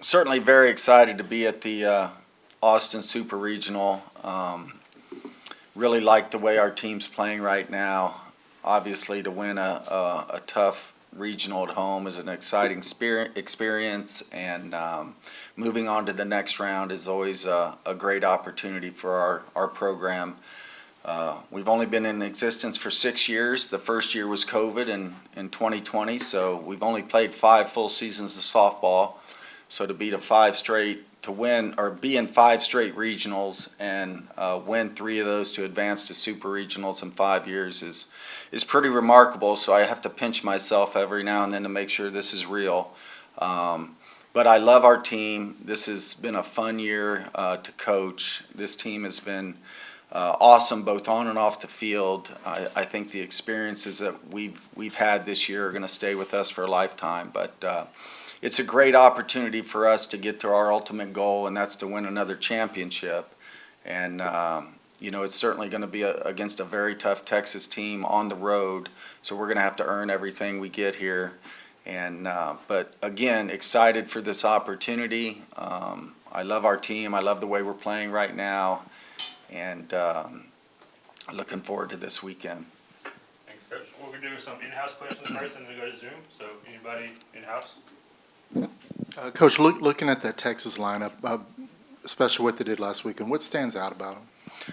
Certainly very excited to be at the Austin Super Regional. Really like the way our team's playing right now. Obviously, to win a tough regional at home is an exciting experience, and moving on to the next round is always a great opportunity for our program. We've only been in existence for 6 years. The first year was COVID in 2020, so we've only played 5 full seasons of softball. So to be to win or be in 5 straight regionals and win 3 of those to advance to super regionals in 5 years is pretty remarkable. So I have to pinch myself every now and then to make sure this is real. But I love our team. This has been a fun year to coach. This team has been awesome both on and off the field. I think the experiences that we've had this year are going to stay with us for a lifetime. But it's a great opportunity for us to get to our ultimate goal, and that's to win another championship. And it's certainly going to be against a very tough Texas team on the road. So we're going to have to earn everything we get here. And but again, excited for this opportunity. I love our team. I love the way we're playing right now. And looking forward to this weekend. Thanks, Coach. We're going to do some in-house questions first and then go to Zoom. So anybody in-house? Coach, looking at that Texas lineup, especially what they did last weekend, what stands out about them?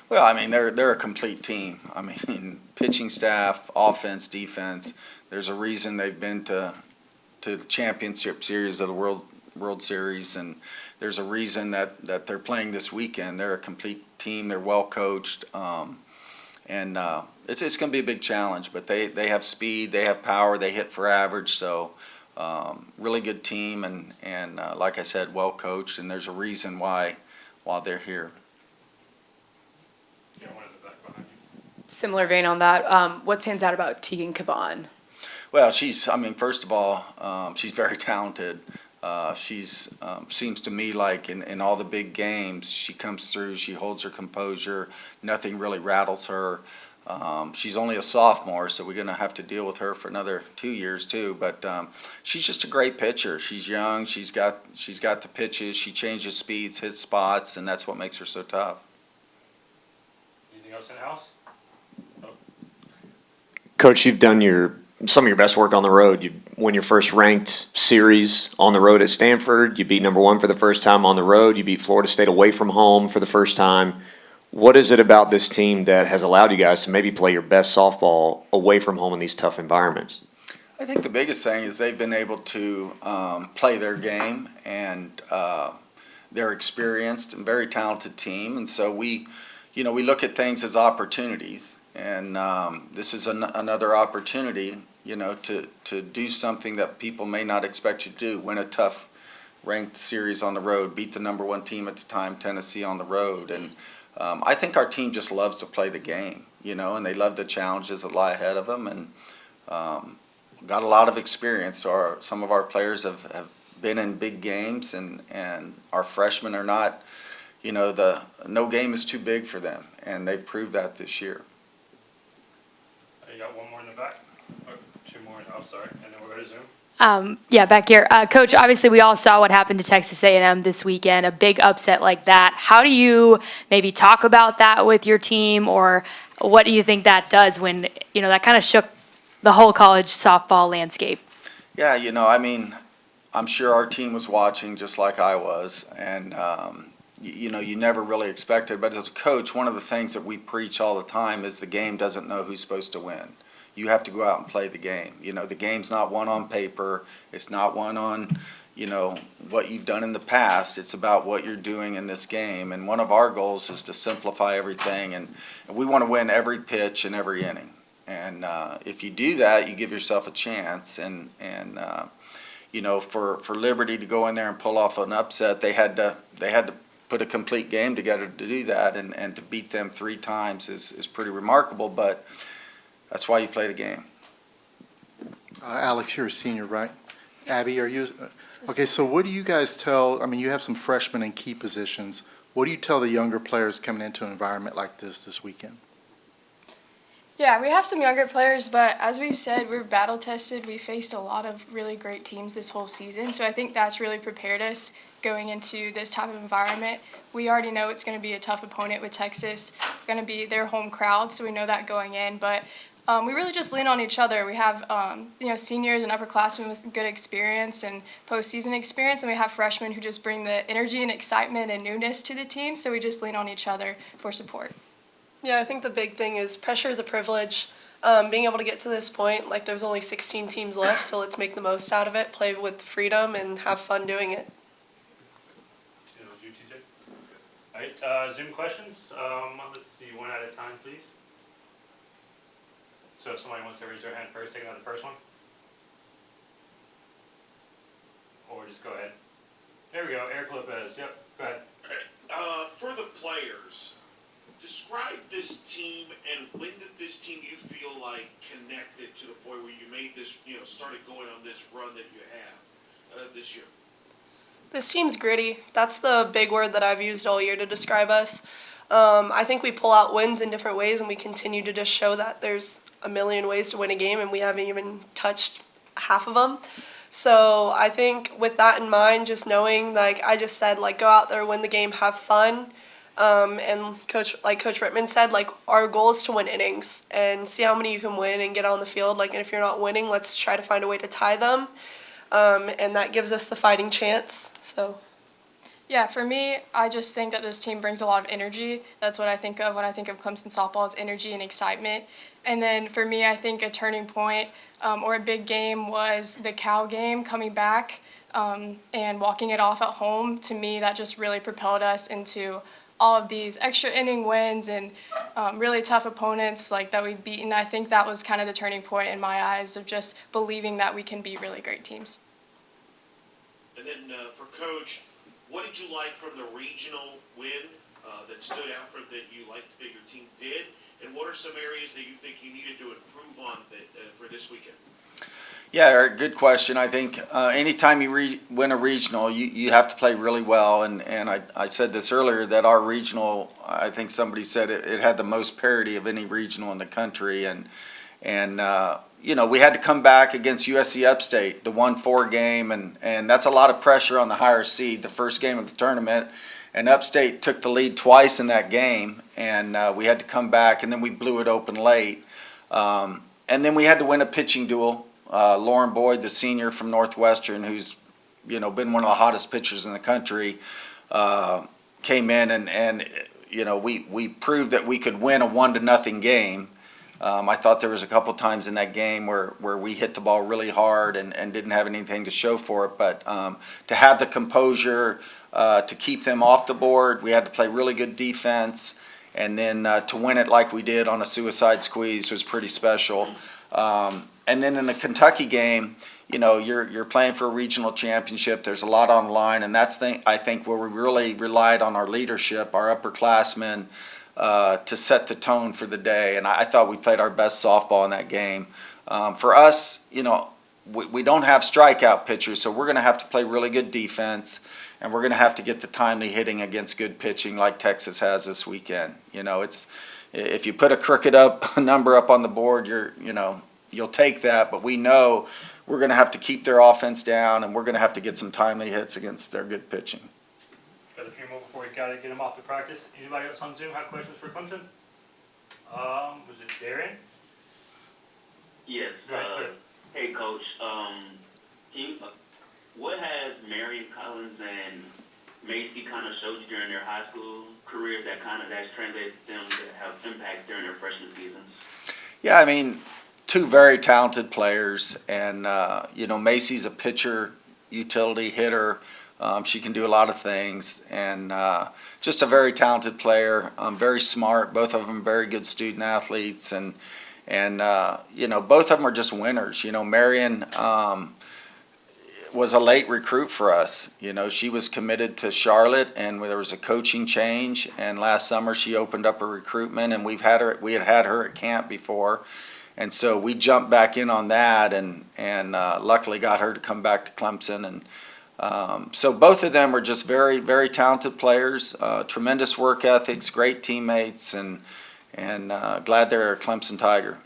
Well, I mean, they're a complete team. I mean, pitching staff, offense, defense. There's a reason they've been to the championship series of the World Series, and there's a reason that they're playing this weekend. They're a complete team. They're well coached, and it's going to be a big challenge. But they have speed, they have power, they hit for average. So really good team, and like I said, well coached. And there's a reason why they're here. Yeah, one at the back behind you. Similar vein on that, what stands out about Tegan Cavan? Well, first of all, she's very talented. She's seems to me like in all the big games, she comes through, she holds her composure, nothing really rattles her. She's only a sophomore, so we're going to have to deal with her for another 2 years too. But she's just a great pitcher. She's young, she's got the pitches, she changes speeds, hits spots, and that's what makes her so tough. Anything else in-house? Oh. Coach, you've done some of your best work on the road. You won your first ranked series on the road at Stanford. You beat #1 for the first time on the road. You beat Florida State away from home for the first time. What is it about this team that has allowed you guys to maybe play your best softball away from home in these tough environments? I think the biggest thing is they've been able to play their game, and they're experienced and very talented team. And so we look at things as opportunities, and this is another opportunity, to do something that people may not expect you to do: win a tough ranked series on the road, beat the #1 team at the time, Tennessee, on the road. And I think our team just loves to play the game, and they love the challenges that lie ahead of them, and got a lot of experience. So some of our players have been in big games, and our freshmen are not, no game is too big for them, and they've proved that this year. You got one more in the back? Or 2 more, sorry, and then we'll go to Zoom. Yeah, back here. Coach, obviously we all saw what happened to Texas A&M this weekend, a big upset like that. How do you maybe talk about that with your team, or what do you think that does when, that kind of shook the whole college softball landscape? Yeah, I'm sure our team was watching just like I was, and you never really expected. But as a coach, one of the things that we preach all the time is the game doesn't know who's supposed to win. You have to go out and play the game. The game's not won on paper. It's not won on, what you've done in the past. It's about what you're doing in this game. And one of our goals is to simplify everything. And we want to win every pitch and every inning. And if you do that, you give yourself a chance. And for Liberty to go in there and pull off an upset, they had to put a complete game together to do that. And to beat them 3 times is pretty remarkable. But that's why you play the game. Alex, you're a senior, right? Abby, are you? Okay, so what do you guys tell? You have some freshmen in key positions. What do you tell the younger players coming into an environment like this weekend? Yeah, we have some younger players, but as we've said, we're battle tested. We faced a lot of really great teams this whole season, so I think that's really prepared us going into this type of environment. We already know it's going to be a tough opponent with Texas, going to be their home crowd, so we know that going in. But we really just lean on each other. We have seniors and upperclassmen with good experience and postseason experience, and we have freshmen who just bring the energy and excitement and newness to the team. So we just lean on each other for support. Yeah, I think the big thing is pressure is a privilege. Being able to get to this point, like there's only 16 teams left, so let's make the most out of it, play with freedom, and have fun doing it. You, TJ. All right, Zoom questions. Let's see, one at a time, please. So if somebody wants to raise their hand first, take another first one. Or just go ahead. There we go, Eric Lopez. Yep, go ahead. For the players, describe this team, and when did this team you feel like connected to the point where you made this, started going on this run that you have this year? This team's gritty. That's the big word that I've used all year to describe us. I think we pull out wins in different ways, and we continue to just show that there's a million ways to win a game, and we haven't even touched half of them. So I think with that in mind, just knowing, like I just said, like go out there, win the game, have fun. And Coach Rittman said, like our goal is to win innings and see how many you can win and get on the field. Like, and if you're not winning, let's try to find a way to tie them. And that gives us the fighting chance. So. Yeah, for me, I just think that this team brings a lot of energy. That's what I think of when I think of Clemson softball is energy and excitement. And then for me, I think a turning point or a big game was the Cal game coming back and walking it off at home. To me, that just really propelled us into all of these extra inning wins and really tough opponents like that we've beaten. I think that was kind of the turning point in my eyes of just believing that we can be really great teams. And then for Coach, what did you like from the regional win that stood out that you liked that your team did? And what are some areas that you think you needed to improve on for this weekend? Yeah, Eric, good question. I think anytime you win a regional, you have to play really well. And I said this earlier that our regional, I think somebody said it had the most parity of any regional in the country. And we had to come back against USC Upstate, the 1-4 game, and that's a lot of pressure on the higher seed, the first game of the tournament. And Upstate took the lead twice in that game, and we had to come back, and then we blew it open late. And then we had to win a pitching duel. Lauren Boyd, the senior from Northwestern, who's been one of the hottest pitchers in the country, came in and we proved that we could win a 1-0 game. I thought there was a couple times in that game where we hit the ball really hard and didn't have anything to show for it. But to have the composure, to keep them off the board, we had to play really good defense. And then to win it like we did on a suicide squeeze was pretty special. And then in the Kentucky game, you're playing for a regional championship. There's a lot on the line, and that's I think where we really relied on our leadership, our upperclassmen, to set the tone for the day. And I thought we played our best softball in that game. For us, we don't have strikeout pitchers, so we're going to have to play really good defense, and we're going to have to get the timely hitting against good pitching like Texas has this weekend. It's if you put a crooked number up on the board, you'll take that, but we know we're going to have to keep their offense down, and we're going to have to get some timely hits against their good pitching. Got a few more before we gotta get them off to practice. Anybody else on Zoom have questions for Clemson? Was it Darren? Yes. Right, Hey, Coach. What has Marion Collins and Macy kind of showed you during their high school careers that's translated them to have impacts during their freshman seasons? Yeah, I mean, two very talented players, and Macy's a pitcher, utility hitter. She can do a lot of things, and just a very talented player. Very smart. Both of them very good student athletes, and both of them are just winners. Marion was a late recruit for us. She was committed to Charlotte, and there was a coaching change. And last summer she opened up a recruitment, and we had her at camp before. And so we jumped back in on that, and luckily got her to come back to Clemson. And so both of them are just very, very talented players, tremendous work ethics, great teammates, and and glad they're a Clemson Tiger.